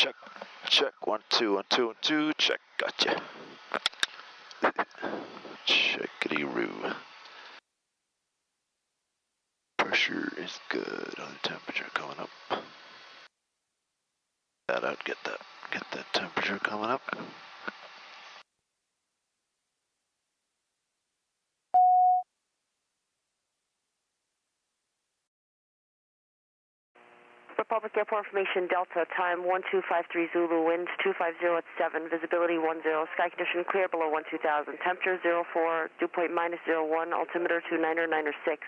Check, check, 1, 2, 1, 2, 1, 2, check, gotcha. Checkity-roo. Pressure is good, on temperature coming up. That out, get that temperature coming up. Republic Airport information, Delta, time 1253 Zulu, wind 250 at 7, visibility 10, sky condition clear below 12,000, temperature 04, dew point -01, altimeter 29096,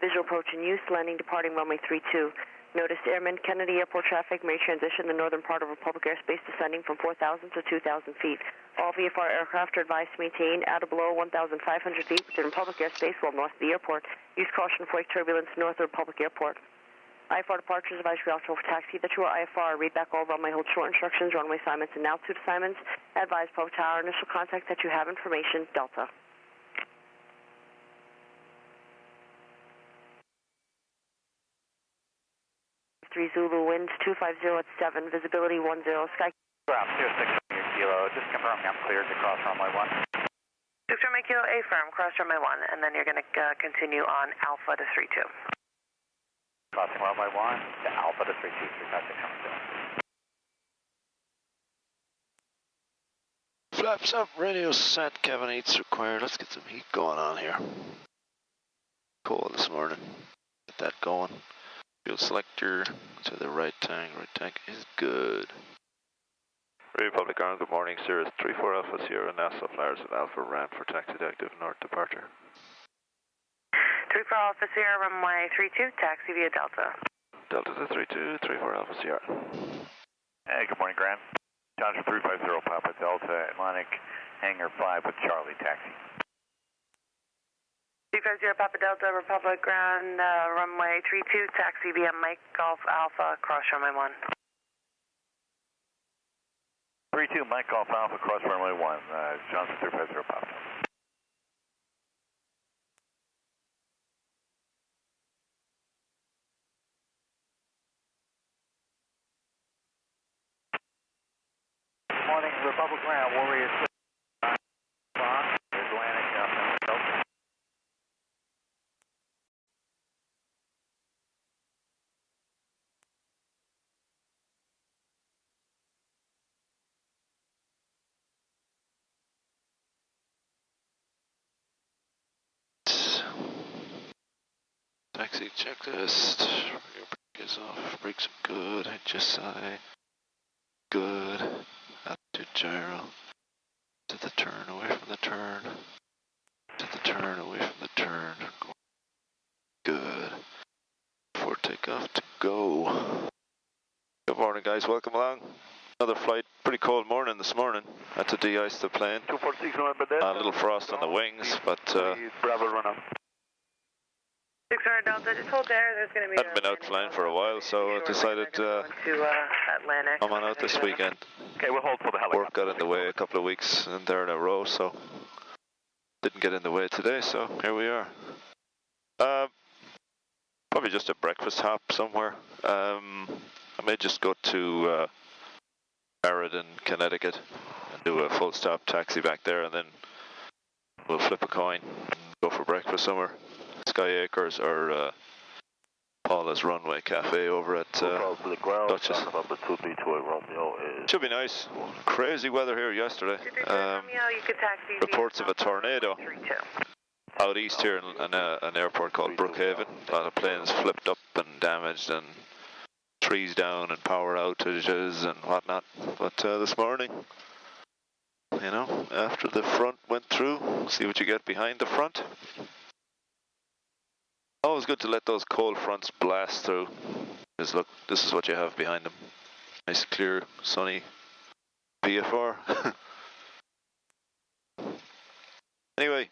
visual approach in use, landing departing runway 32. Notice Airman Kennedy Airport traffic may transition the northern part of Republic airspace descending from 4,000 to 2,000 feet. All VFR aircraft are advised to maintain at or below 1,500 feet within Republic airspace while north of the airport. Use caution for wake turbulence north of Republic Airport. IFR departures advise for for taxi. The true IFR. Read back all runway hold short instructions, runway assignments, and altitude assignments. Advise Public Tower initial contact that you have information. Delta. Three Zulu, wind 250 at 7, visibility 10, sky. Ground 26 Kilo, just confirm I'm cleared to cross runway 1. 6 runway Kilo, A firm, cross runway 1, and then you're going to continue on Alpha to 32. Crossing runway 1 to Alpha to 32, 356 coming through. Flaps up, radio set, cabin 8's required. Let's get some heat going on here. Cold this morning. Get that going. Fuel selector to the right tank is good. Republic Arm, good morning, Cirrus 34 Alpha Sierra, NASA flyers at Alpha ramp for taxi to active north departure. 34 Alpha Sierra, runway 32, taxi via Delta. Delta to 32, 34 Alpha Sierra. Hey, good morning, Grant. Johnson 350 Papa Delta, Atlantic, Hangar 5 with Charlie, taxi. 350 Papa Delta, Republic ground, runway 32, taxi via Mike Golf Alpha, cross runway 1. 32 Mike Golf Alpha, cross runway 1, Johnson 350 Papa. Morning, Republic ground, Warrior 6, Atlantic, Delta. Taxi checklist. Your brake is off. Brakes are good. HSI. Good. Altitude gyro. To the turn, away from the turn. To the turn, away from the turn. Good. Before takeoff to go. Good morning, guys. Welcome along. Another flight. Pretty cold morning this morning. Had to de-ice the plane. 246 November Delta. A little frost on the wings, but Bravo run up. 600 Delta, just hold there. There's going to be. hadn't been out flying for a while, so decided to Atlantic. come on out this weekend. Okay, we'll hold for the helicopter. Work got in the way a couple of weeks and there in a row, so didn't get in the way today, so here we are. Probably just a breakfast hop somewhere. I may just go to Meriden, Connecticut and do a full stop taxi back there, and then we'll flip a coin and go for breakfast somewhere. Sky Acres or Paula's Runway Cafe over at Duchess. Should be nice. Crazy weather here yesterday. Reports of a tornado out east here in an airport called Brookhaven. A lot of planes flipped up and damaged, and trees down and power outages and whatnot. But this morning, you know, after the front went through, see what you get behind the front. Always good to let those cold fronts blast through. Because look, this is what you have behind them. Nice, clear, sunny VFR. Anyway,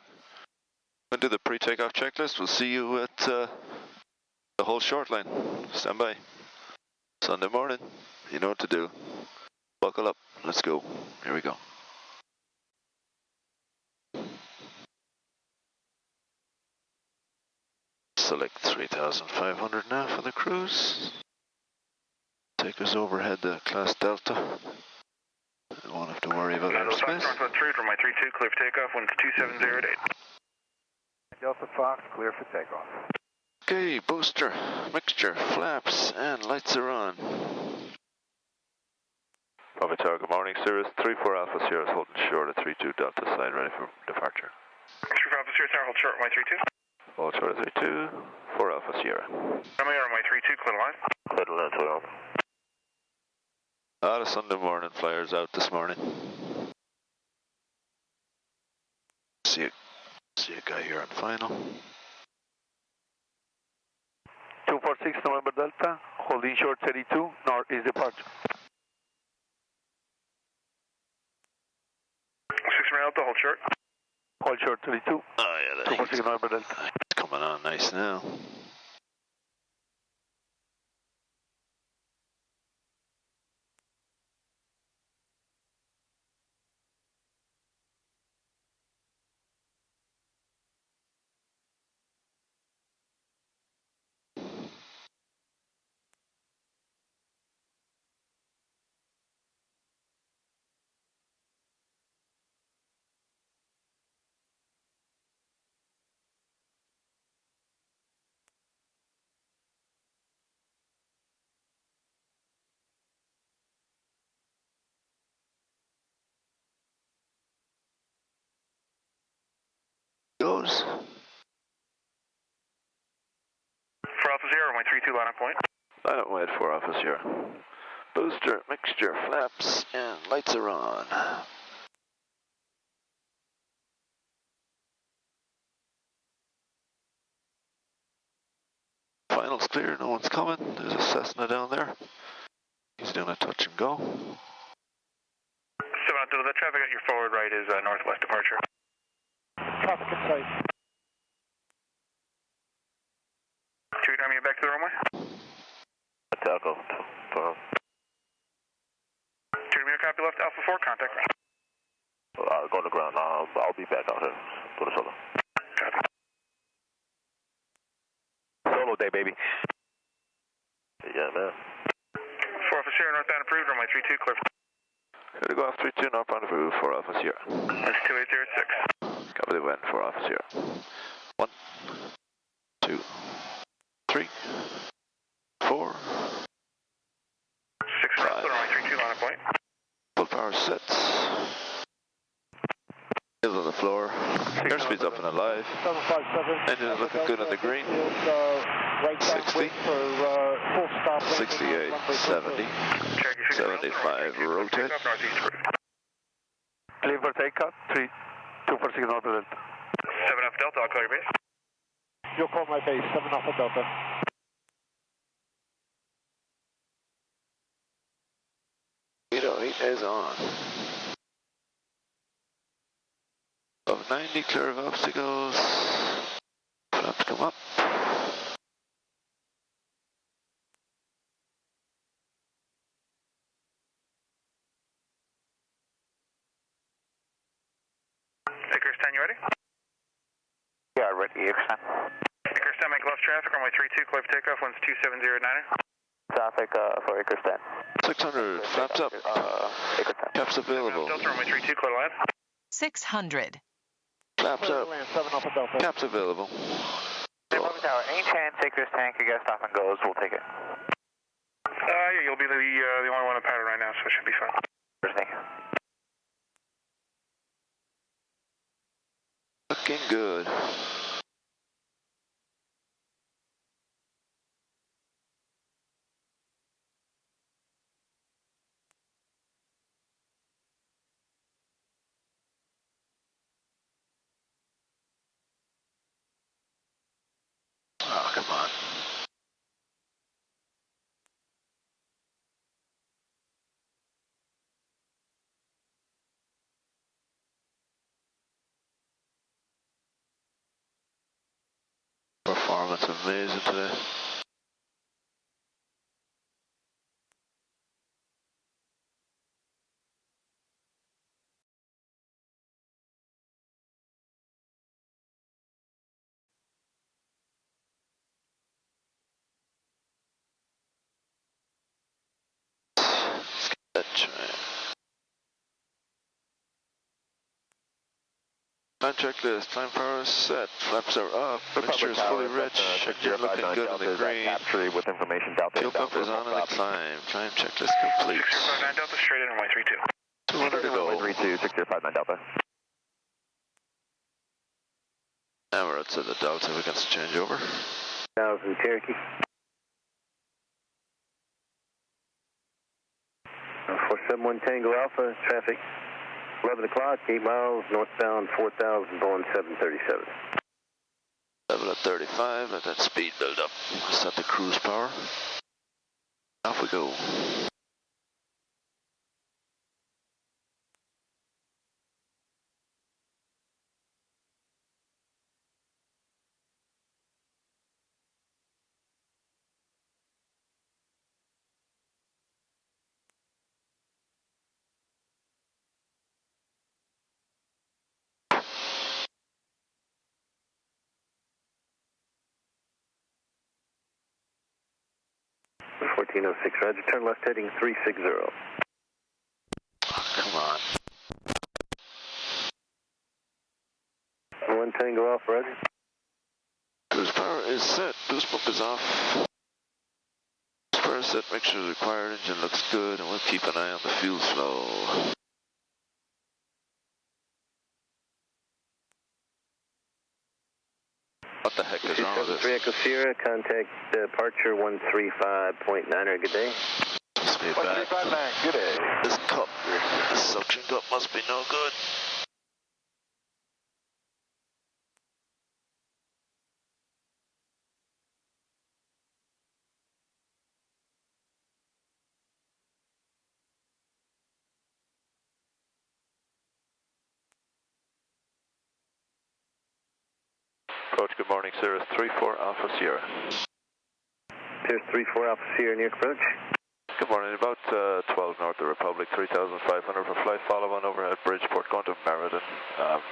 we'll do the pre-takeoff checklist. We'll see you at the whole short line. Stand by. Sunday morning. You know what to do. Buckle up. Let's go. Here we go. Select 3,500 now for the cruise. take us overhead the class Delta. We won't have to worry about airspace. Northwest 3 from my 32, clear for takeoff, winds 2708. Delta Fox, clear for takeoff. Okay, booster, mixture, flaps, and lights are on. Bravo Tower, good morning, Cirrus 34 Alpha Sierra is holding short at 32 Delta, slide ready for departure. 3 Alpha Sierra Tower, hold short, my 32. Hold short at 32, 4 Alpha Sierra. Runway on my 32, clear to line. Clear to line, 12. A lot of Sunday morning flyers out this morning. See a guy here on final. 246 November Delta, holding short 32, northeast departure. 6 Delta, hold short. Hold short 32. Oh yeah, 246 November Delta. It's coming on nice now. Goes. 4 Alpha Sierra, my 32, line up point. Line up wide 4 Alpha Sierra. Booster, mixture, flaps, and lights are on. Final's clear, no one's coming. There's a Cessna down there. He's doing a touch and go. 7 Delta, the traffic at your forward right is northwest departure. Traffic in sight. 2, time you back to the runway. Delta. 2, copy left, Alpha 4, contact. Go on the ground. I'll be back out here. Go to solo. Copy. Solo day, baby. Yeah, man. 4 Alpha Sierra, northbound approved, runway 32, clear. Got to go off 32, northbound approved, 4 Alpha Sierra. That's 2806. Copy the wind, 4 Alpha Sierra. 1, 2, 3, 4, 6 Delta, runway 32, line up point. full power sets. Heels on the floor. Airspeed's up and alive. 757. Engine is looking good on the green. Right 60, for full stop. 68, 70, Check your 75, rotate. Northeast approved. Clear for takeoff. 246 North Delta. 7 Alpha Delta, I'll call your base. You'll call my base. 7 Alpha Delta. 808 is on. Above 90, clear of obstacles. Flaps come up. Icarus 10, you ready? Yeah, ready. Icarus 10, make left traffic, runway 32, clear for takeoff, winds 2709. Traffic for Icarus 10. 600, flaps up. Icarus 10. Caps available. Delta, runway 32, clear to land. 600. Flaps up. 7 Alpha Delta. Caps available. Bravo Tower, any chance Icarus 10 could get stop and goes, we'll take it. Yeah, you'll be the only one in pattern right now, so it should be fine. Thank you. Looking good. Oh, come on. Performance amazing today. Time checklist, time power set, flaps are up, mixture is fully rich, engine looking good in the green, with information Delta. fuel pump is on and climb, time checklist complete. 6059 Delta, straight in runway 32. 200 to go. 32, 6059 Delta. Now we're outside the Delta, we got to change over. 1000 Cherokee. 471 Tango Alpha, traffic 11 o'clock, 8 miles, northbound 4000, Boeing 737. Level at 35, let that speed build up. Set the cruise power. Off we go. .1406, Roger, turn left heading 360. Oh, come on. 1 Tango Alpha, Roger. Cruise power is set, boost pump is off. Cruise power is set, make sure the required engine looks good, and we'll keep an eye on the fuel flow. What the heck is wrong with this? 3 Echo Sierra, contact departure 135.9er, good day. Must be bad. 135.9, good day. This cup, this suction cup must be no good. Approach, good morning, Cirrus 34 Alpha Sierra. Here's 34 Alpha Sierra, near approach. Good morning, about 12 North of Republic, 3,500 for flight, follow on overhead Bridgeport, going to Meriden,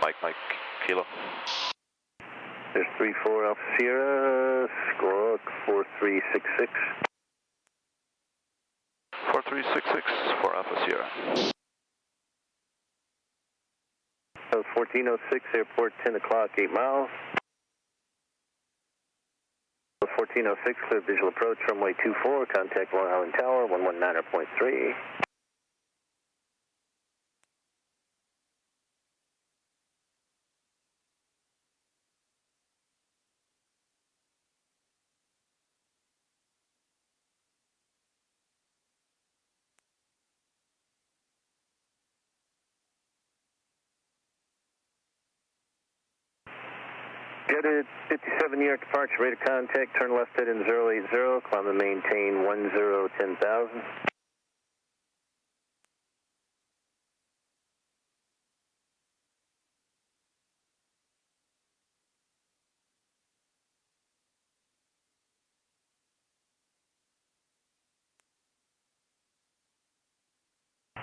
Mike Kilo. There's 34 Alpha Sierra, squawk 4366. 4366 for Alpha Sierra. That was 1406, airport 10 o'clock, 8 miles. 1406, clear visual approach, runway 24, contact Long Island Tower, 119.3. Jetted 57 New York departure, rate of contact, turn left head in 080, climb and maintain 10,000.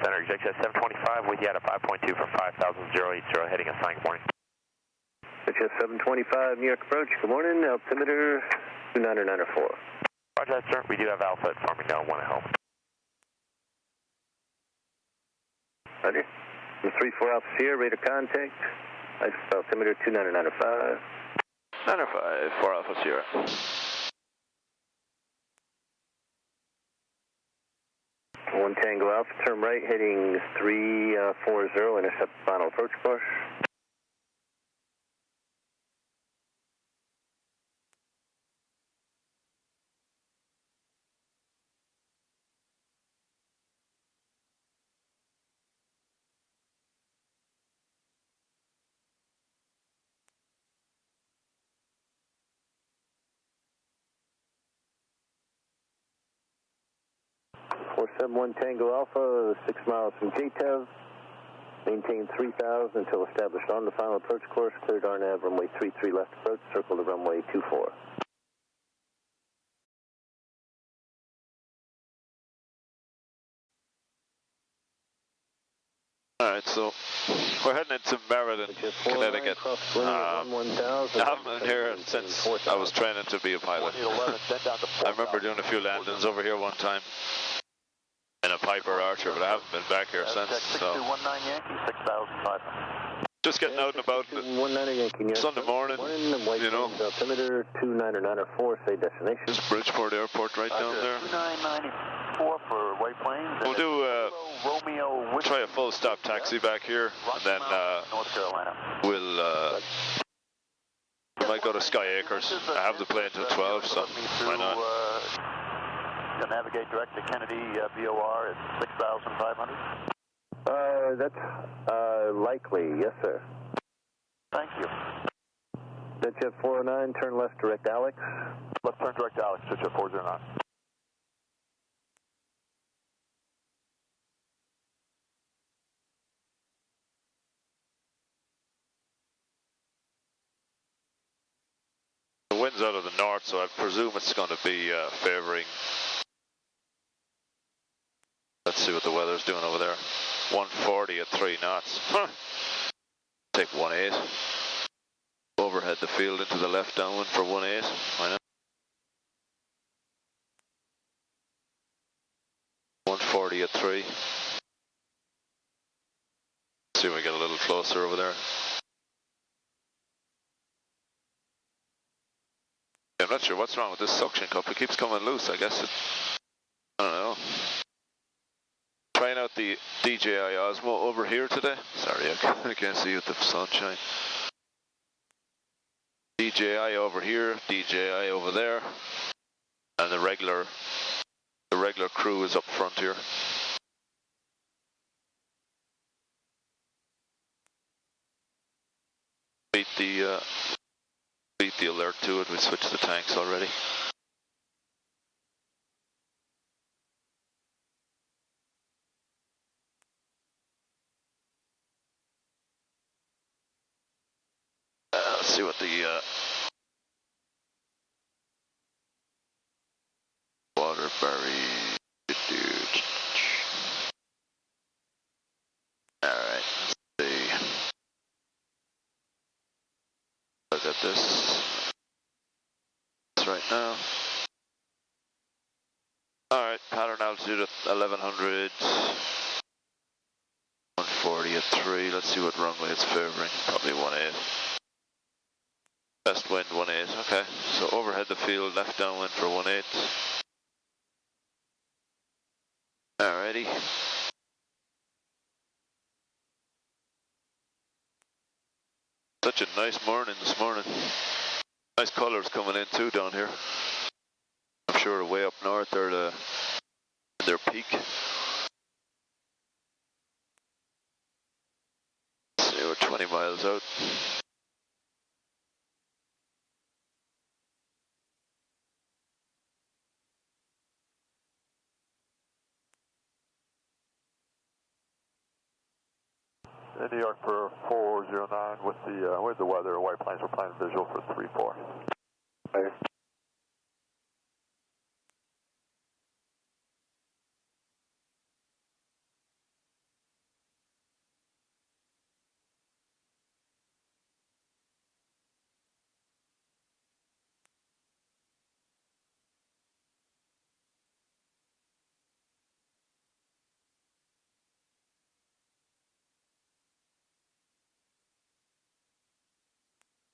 Center executive 725 with you at a 5.2 for 5,080, heading assigned, good morning. HS 725 New York approach, good morning, altimeter 2994. Roger that, sir. We do have Alpha informing now, want to help. Roger. 34 Alpha Sierra, rate of contact, altimeter 2995. 905 for Alpha Sierra. One Tango Alpha, turn right, heading 340, intercept final approach course. .471 Tango Alpha, 6 miles from JTEV. Maintain 3,000 until established on the final approach course. Cleared RNAV, runway 33 left approach, circle to runway 24. Alright, so we're heading into Meriden, Connecticut. I've been here since I was training to be a pilot. I remember doing a few landings over here one time. in a Piper Archer, but I haven't been back here since. Check So 6219 Yankee, 6,500. just getting out and about. 19 Yankee, Sunday morning, you know. Altimeter 2994, say destination. Just Bridgeport Airport right down there. 2994 for White Plains. We'll do Romeo. try a full stop taxi back here, and then North Carolina. we'll we might go to Sky Acres. I have the plane till 12, so why not? You'll navigate direct to Kennedy VOR at 6,500. That's likely, yes, sir. Thank you. Jet 409, turn left, direct Alex. Left turn direct Alex, Jet 409. The wind's out of the north, so I presume it's going to be favouring. Let's see what the weather's doing over there. 140 at 3 knots. Take 18. Overhead the field into the left downwind for 18. Why not? 140 at 3. See if we get a little closer over there. I'm not sure what's wrong with this suction cup. It keeps coming loose. I guess I don't know. Trying out the DJI Osmo over here today. Sorry, I can't see you with the sunshine. DJI over here, DJI over there, and the regular crew is up front here. Beat the alert to it. We switched the tanks already. Let's see what the Waterbury. All right. Let's see. Look at this. Right now. Alright, pattern altitude at 1100. 140 at 3. Let's see what runway it's favouring. Probably 18. Best wind 18. Okay, so overhead the field, left downwind for 18. Alrighty. Such a nice morning this morning. Nice colours coming in too down here. I'm sure way up north they're their peak. Let's see, we're 20 miles out. In New York for 409 with the weather. White Plains, we're planning visual for 34. Okay.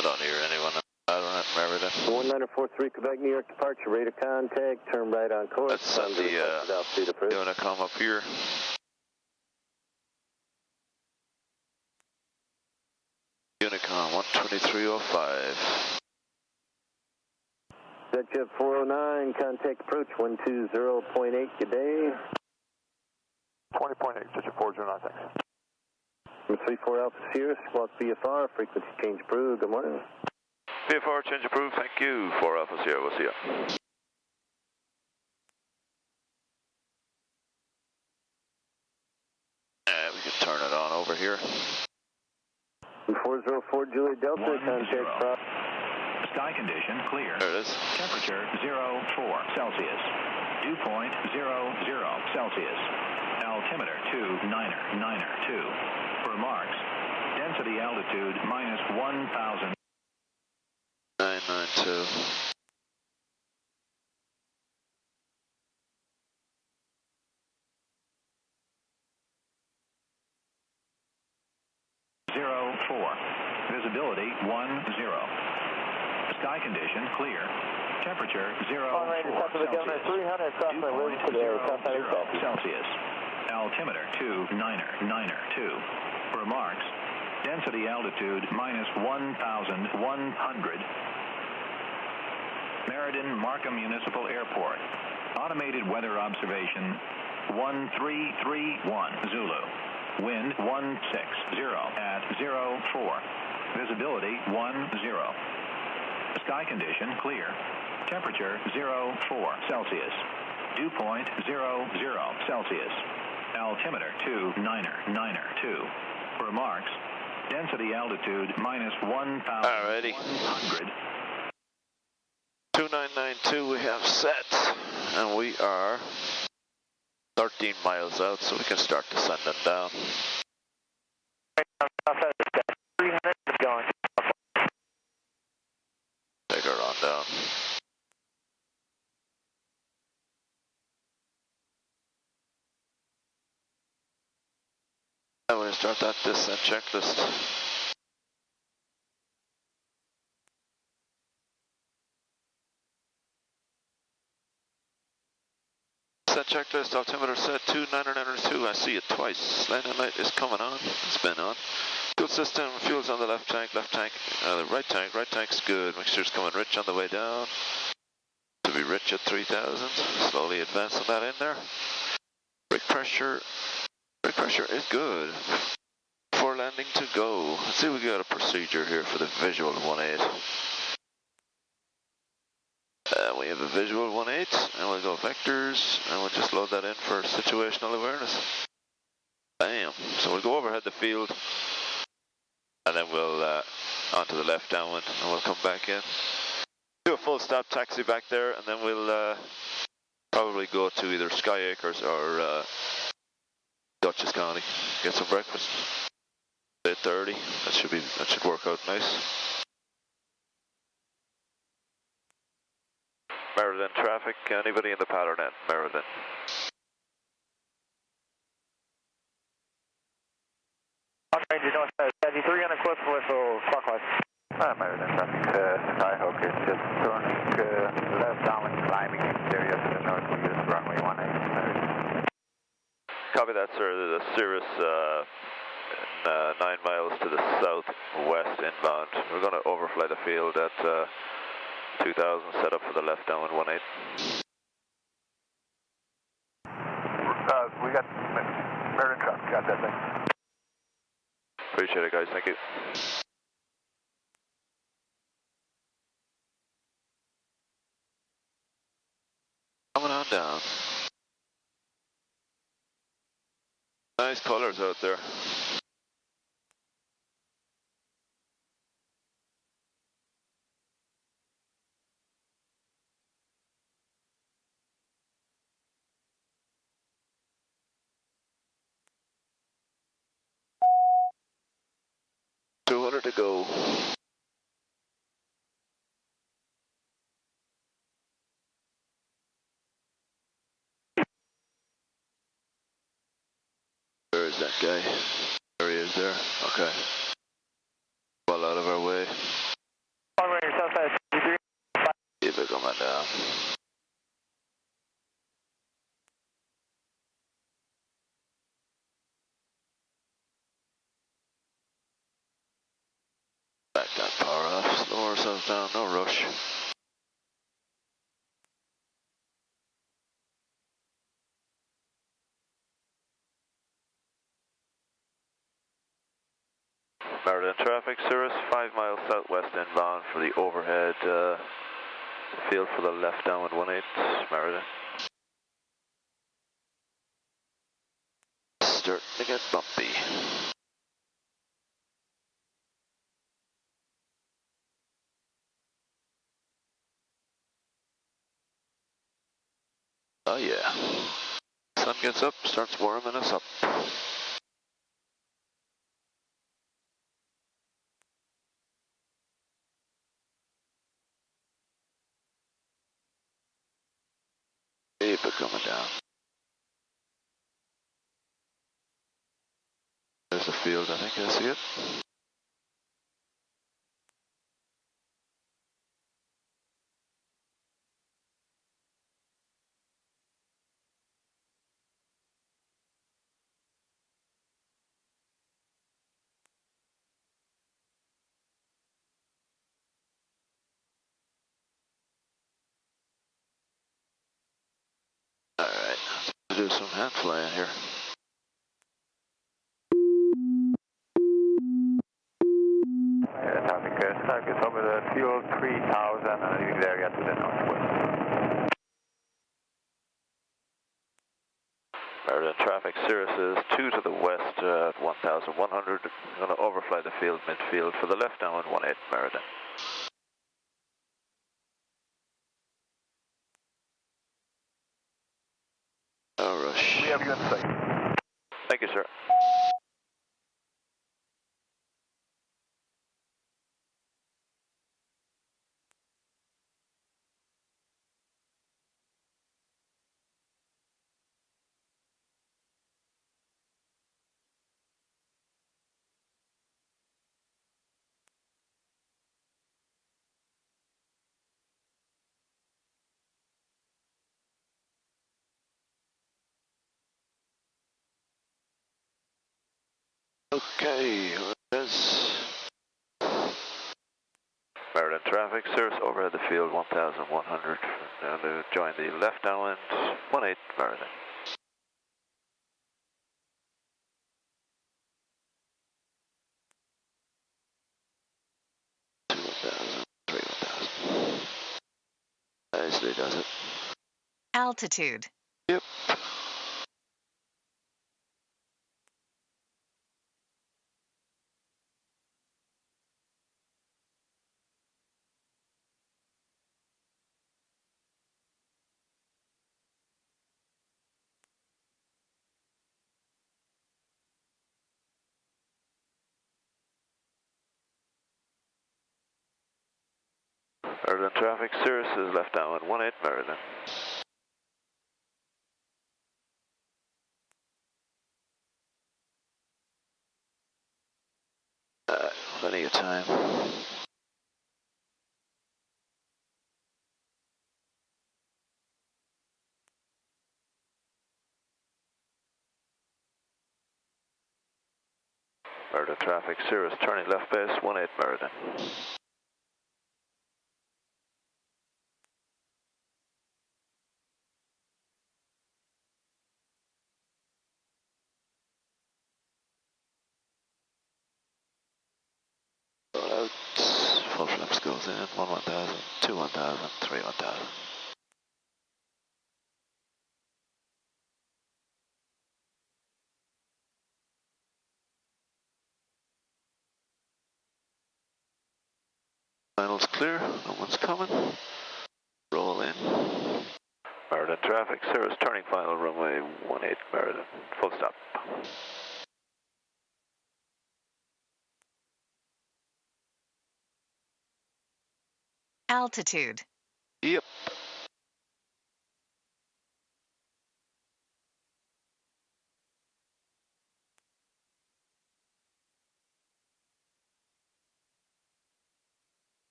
I don't hear anyone. I don't have Meriden. 1943 Quebec, New York departure, radar contact, turn right on course. That's on the Unicom up here. Unicom 123.05. Jet 409, contact approach 120.8, good day. 20.8, Jet 409, thanks. 34 Alpha Sierra, squawk VFR, frequency change approved, good morning. VFR change approved, thank you. 4 Alpha Sierra, we'll see ya. We can turn it on over here. 404 Juliet Delta, contact Sky condition clear. There it is. Temperature 04 Celsius. Dew point 00 Celsius. Altimeter 2992. Remarks. Density altitude minus 1,000. 992. Visibility 10. Sky condition clear. Temperature 0. Dew point 0 Celsius. Altimeter 2. Remarks. Density altitude minus 1,100. Meriden Markham Municipal Airport. Automated weather observation 1331 Zulu. Wind 160 at 04. Visibility 10. Sky condition clear. Temperature 04 Celsius. Dew point 00 Celsius. Altimeter 2. Remarks. Density altitude minus 1,100. 2992 we have set, and we are 13 miles out, so we can start descending down. 300 is going. Take her on down. I'm going to start that descent checklist. Set checklist, altimeter set 2992. I see it twice. Landing light is coming on. It's been on. Fuel system, fuel's on the left tank, the right tank's good. Mixture's coming rich on the way down. To be rich at 3000. Slowly advancing that in there. Brake pressure is good. For landing to go. Let's see if we got a procedure here for the visual 18. We have a visual 18, and we'll go vectors, and we'll just load that in for situational awareness. Bam. So we'll go overhead the field, and then we'll onto the left downwind, and we'll come back in. Do a full stop taxi back there, and then we'll probably go to either Sky Acres or Dutchess County. Get some breakfast. 8:30. That should work out nice. Meriden traffic, anybody in the pattern at Meriden? Range north 73 on a course for clockwise. Meriden traffic, Skyhawk is just turning left downwind, climbing area to the north. We use runway 18. Copy that, sir. The Cirrus 9 miles to the southwest inbound. We're going to overfly the field at 2000, set up for the left downwind 18. We got Meriden traffic, got that thing. Appreciate it, guys. Thank you. Coming on down. Nice colors out there. To go. Where is that guy? There he is there. Okay. Well out of our way. Keep it coming down. Back that power off, slow ourselves down, no rush. Meriden traffic, Cirrus 5 miles southwest inbound for the overhead field for the left downwind 18, Meriden. Starting to get bumpy. Oh yeah. Sun gets up, starts warming us up. Keep it coming down. There's the field. field, I think I see it. Alright, let's do some hand flying here. Traffic target over the field 3000 and leaving the area to the northwest. Meriden traffic, Cirrus is 2 to the west at 1100. I'm going to overfly the field midfield for the left now in 18 Meriden. No rush. We have you in sight. Thank you, sir. Okay, there's Meriden traffic, Cirrus overhead the field 1100. Now to join the left downwind 18 Meriden. Nicely does it. Altitude. Yep. Meriden traffic, Cirrus is left downwind 18 Meriden. Plenty of time. Meriden traffic, Cirrus turning left base 18 Meriden. Out, full flaps goes in, 1000, 1000, 1000. Finals clear, no one's coming. Roll in. Meriden traffic, Cirrus turning final runway 18 Meriden. Full stop. Altitude. Yep.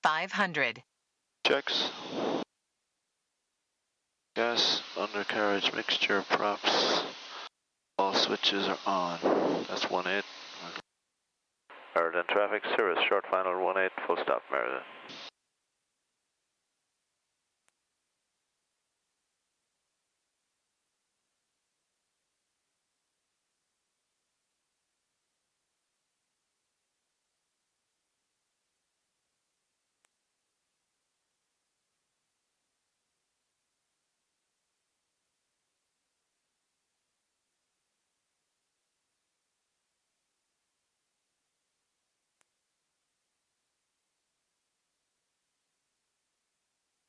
$500. Checks. Gas, undercarriage, mixture, props. All switches are on. That's 18. Meriden traffic, Cirrus short final 18, full stop Meriden.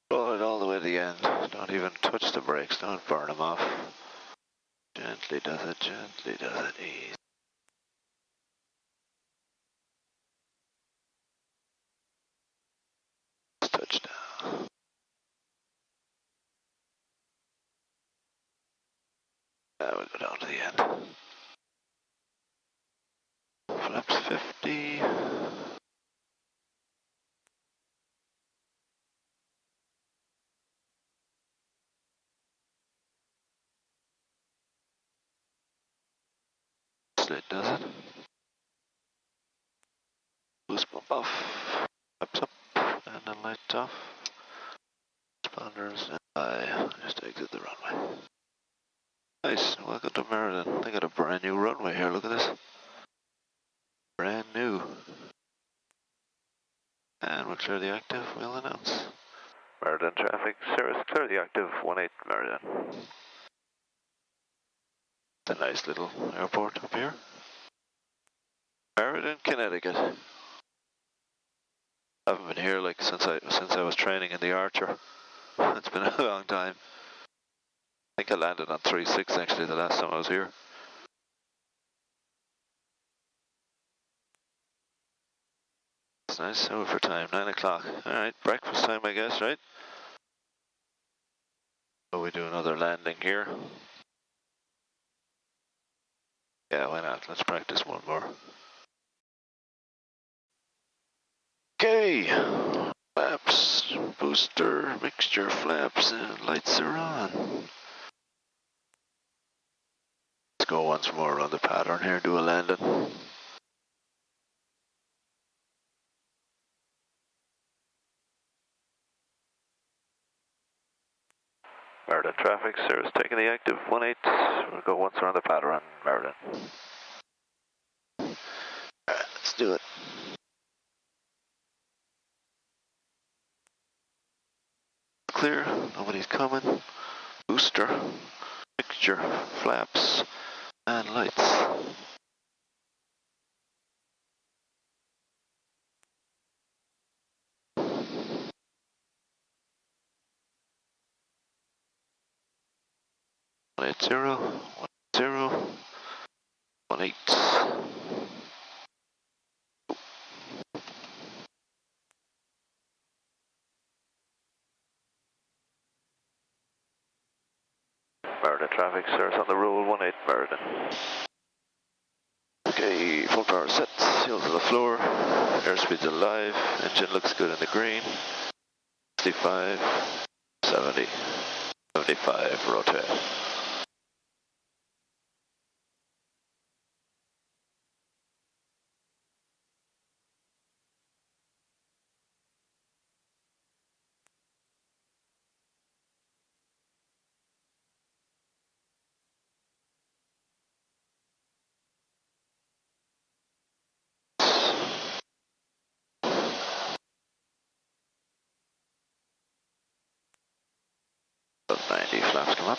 Roll it all the way to the end. Don't even touch the brakes. Don't burn them off. Gently does it, easy. We'll go down to the end. Flaps 50. Slid does it. Boost pump off. Flaps up. And then lights off. Responders. And I just exit the runway. Nice. Welcome to Meriden. They got a brand new runway here. Look at this. Brand new. And we'll clear the active. We'll announce. Meriden traffic. Cirrus, clear the active. 18 Meriden. It's a nice little airport up here. Meriden, Connecticut. I haven't been here like since I was training in the Archer. It's been a long time. I think I landed on 36 actually the last time I was here. It's nice. Over time, 9 o'clock. Alright, breakfast time I guess, right? So we do another landing here. Yeah, why not? Let's practice one more. Okay. Flaps, booster, mixture, flaps, and lights are on. Let's go once more around the pattern here, do a landing. Meriden traffic, Cirrus taking the active 18. We'll go once around the pattern, Meriden. Alright, let's do it. Clear, nobody's coming. Booster, mixture, flaps, and lights. One 18. Meriden traffic, Cirrus on the roll, 18 Meriden. Okay, full power set, heel to the floor, airspeed's alive, engine looks good in the green. 65, 70, 75, rotate. About 90 flaps come up.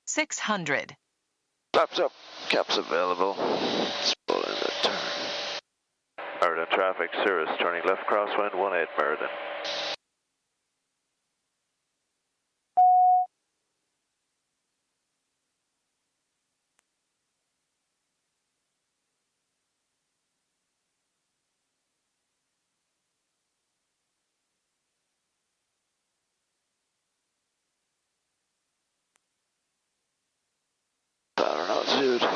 $600. Flaps up, caps available. Let's pull in the turn. Meriden traffic, Cirrus turning left crosswind, 18 Meriden. Pattern altitude.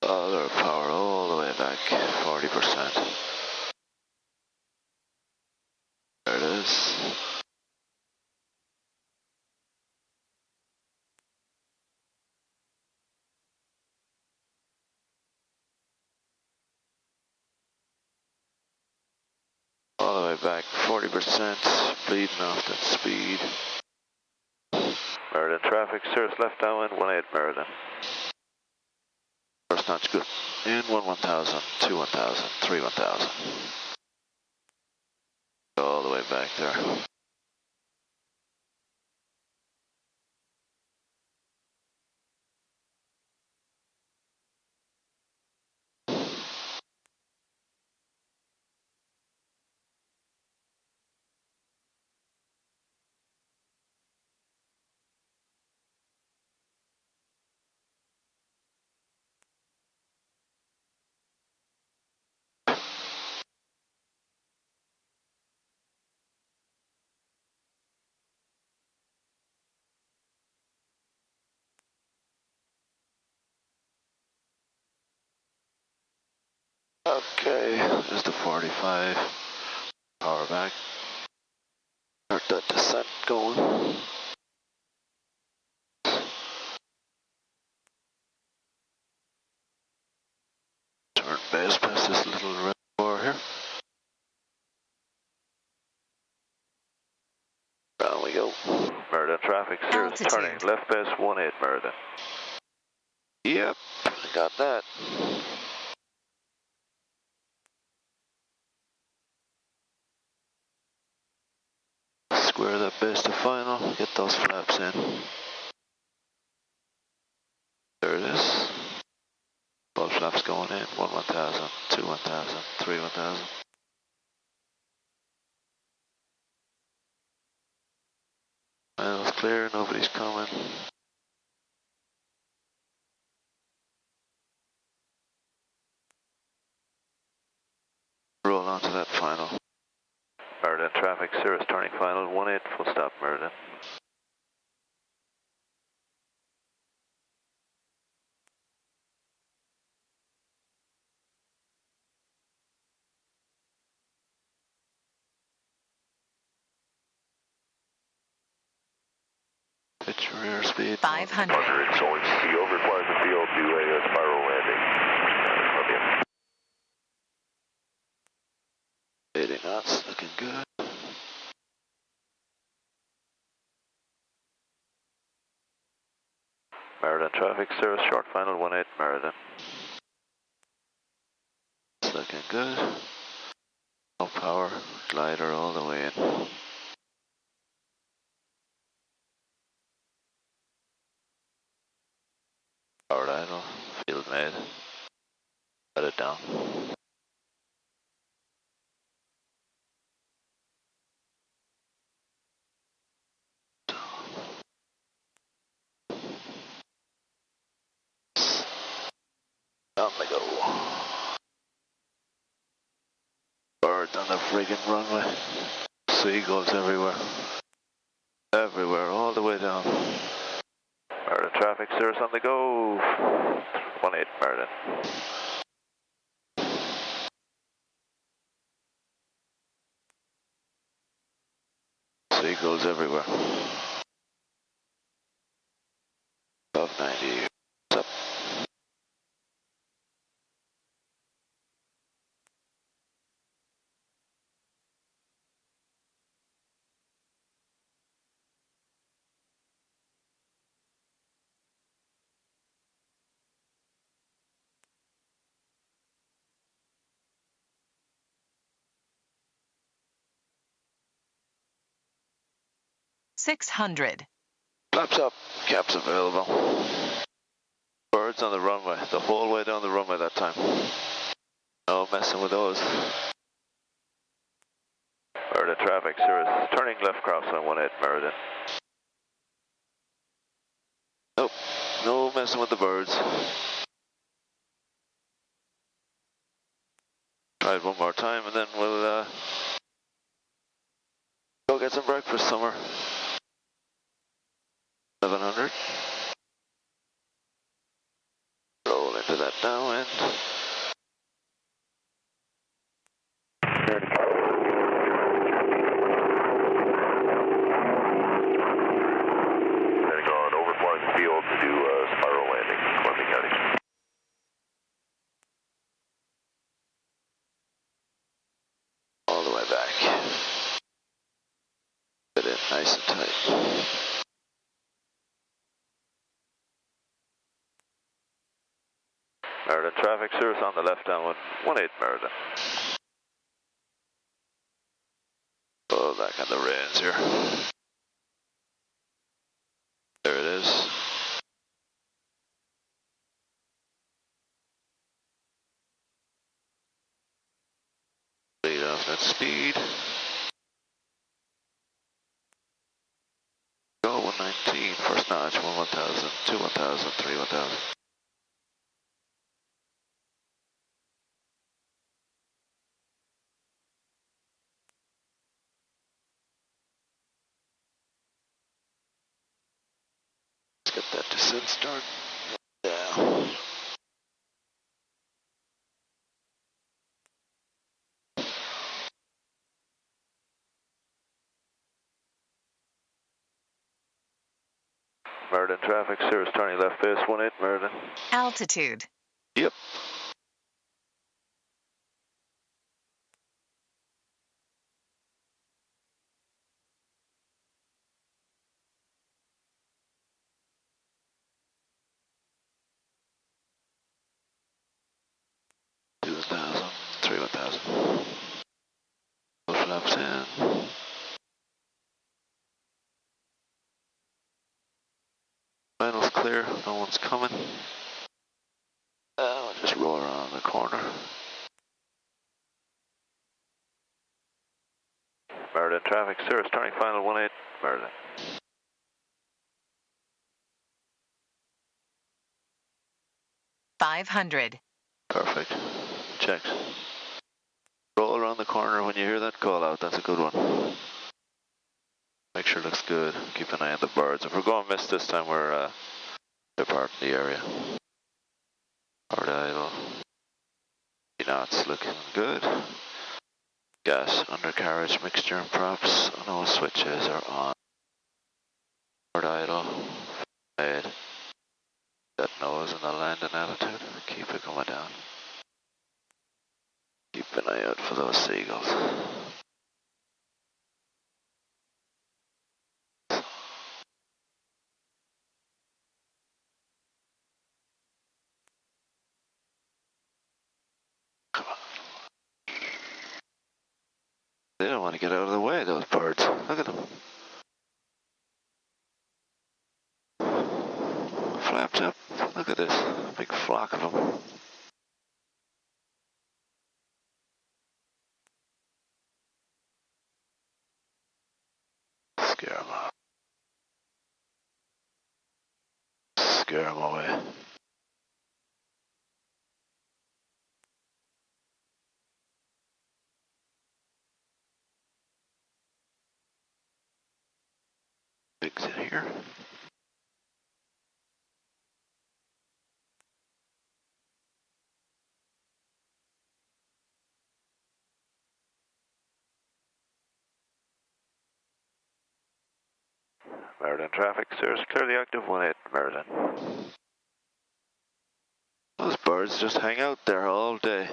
Other power all the way back, 40%. There it is. All the way back, 40%, bleeding off that speed. Meriden traffic, Cirrus left downwind, 18 Meriden. First notch good. In 1000, 1000, 1000. All the way back there. Okay, there's the 45. Power back. Start that descent going. Turn base past this little red bar here. Down we go. Meriden traffic, Cirrus turning left base 18 Meriden. Yep, got that. Square that base to final, get those flaps in. There it is. Both flaps going in, 1,000, 2 1,000, 3 1,000. Final's clear, nobody's coming. Roll on to that final. Meriden traffic, Cirrus turning final, 18, full stop Meriden. Pitch rear speed. 500. It's only CO requires the field to do a spiral landing. 80 knots, looking good. Meriden traffic, Cirrus short final, 18 Meriden. It's looking good. No power, glider all the way in. Powered idle, field made. Let it down. Down they go. Birds on the friggin' runway. Seagulls everywhere. Everywhere, all the way down. Meriden traffic, Cirrus on the go. 18 Meriden. Seagulls everywhere. Above 90. What's up? $600. Flaps up, caps available. Birds on the runway, the whole way down the runway that time. No messing with those. Meriden traffic, Cirrus turning left cross on 18 Meriden. Nope, no messing with the birds. Try it one more time and then we'll go get some breakfast somewhere. 1100. Roll into that downwind. Then going overflying the field to do a spiral landing, Columbia County. All the way back. Get in nice and tight. Meriden traffic, Cirrus on the left downwind, 18 Meriden. Oh, back on the reins here. There it is. Lead off that speed. Go 119, first notch, 1,000, 2 1,000, 3 1,000. Let's get that descent started. Yeah. Meriden traffic, Cirrus turning left base, 18 Meriden. Altitude. Yep. Three 1000. Full flaps in. Final's clear, no one's coming. I'll just roll around the corner. Meriden traffic, Cirrus turning final 18 Meriden. 500. Perfect. Checked. Roll around the corner when you hear that call out, that's a good one. Make sure it looks good. Keep an eye on the birds. If we're going miss this time, we're departing the area. Hard idle. Knots looking good. Gas, undercarriage, mixture and props. All switches are on. Hard idle. Made. That nose in the landing altitude. Keep it coming down. Keep an eye out for those seagulls. Come on. They don't want to get out of the way, those birds. Look at them. Flapped up. Look at this. Big flock of them. Scare them off. Scare them away. Exit here. Meriden traffic, Cirrus clearly active, 18 Meriden. Those birds just hang out there all day.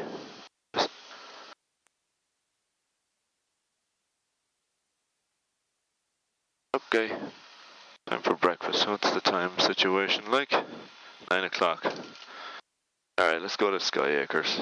Okay, time for breakfast. So what's the time situation like? 9 o'clock. Alright, let's go to Sky Acres.